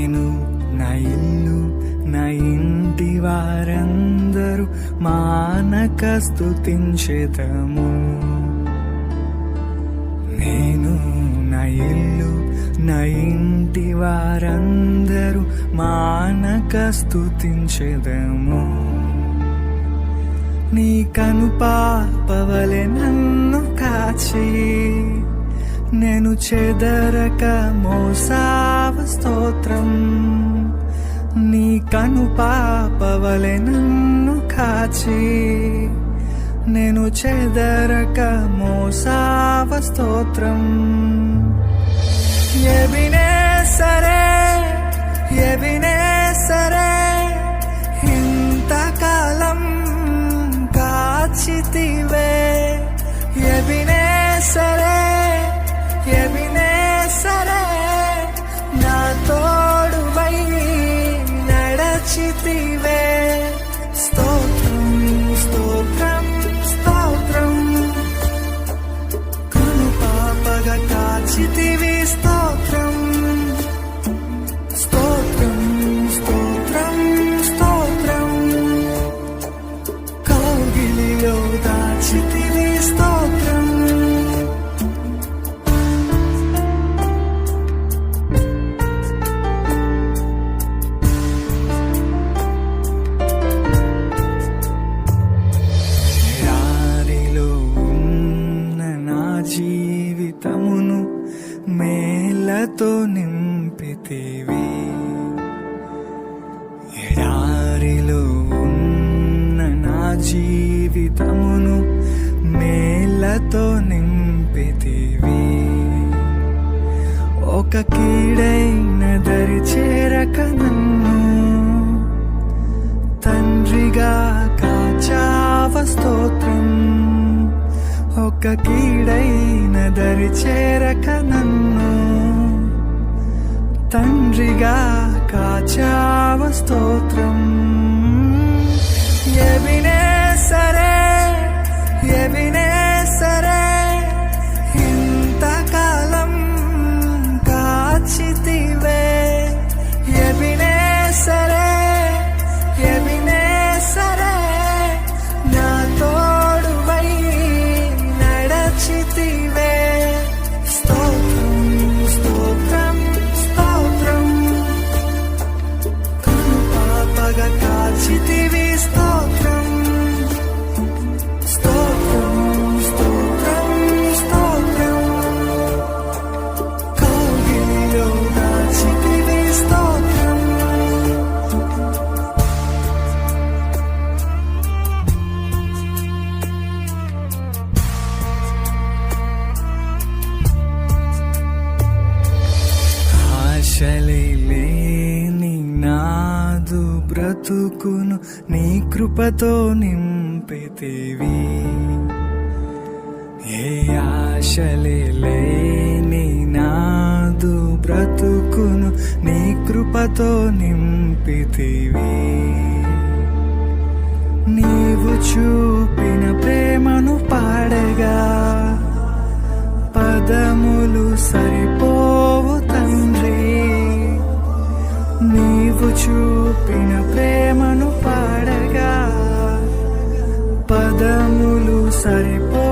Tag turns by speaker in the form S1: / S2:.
S1: నేను నా ఇల్లు నా ఇంటి వారందరూ మానక స్తుతించెదము. నేను నా ఇల్లు నా ఇంటి వారందరూ మానక స్తుతించెదము. నీ కనుపాపవలె నన్ను కాచి నేను చెదరక మోసావ స్తోత్రం. నీ కనుపాపవలె నన్ను కాచి నేను చెదరక మోసావ స్తోత్రం. ఎబినేసరే ఎబినేసరే ఇంతకాలం కాచితివే. ఎబినేసరే ఎబినేసరే నా తోడువై నడచితివే. స్తోత్రం స్తోత్రం స్తోత్రం కనుపాపగా కాచితివి. స్తోత్రం స్తోత్రం స్తోత్రం స్తోత్రం కౌగిలిలో దాచితివి. స్తోత్రం ఎడారిలో ఉన్న నా జీవితమును మేలతో నింపితివి. ఎడారిలో ఉన్న నా జీవితమును మేలతో నింపితివి. ఒక కీడైన దరి చేరక నన్ను తండ్రిగా కాచావ. స్తోత్రం ఒక కీడైన దరి చేరక నన్ను తండ్రిగా కాచావ. స్తోత్రం ఎబినేసరే ఎబినేసరే ఇంతకాలం కాచితివే. ఎబినేసరే ఎబినేసరే నా తోడువై నడచితివే. స్తోత్రం స్తోత్రం స్తోత్రం కనుపాపగా కాచితివి. స్తోత్రం స్తోత్రం స్తోత్రం స్తోత్రం కౌగిలిలో దాచితివి. స్తోత్రం ఆశలే లేని నాదు బ్రతుకును నీ కృపతో నింపితివి. ఏ ఆశలే లేని నాదు బ్రతుకును నీ కృపతో నింపితివి. నీవు చూపిన ప్రేమను పాడగా పదములు సరిపోవు తండ్రి. నీవు చూపిన ప్రేమను పాడగా పదములు సరిపో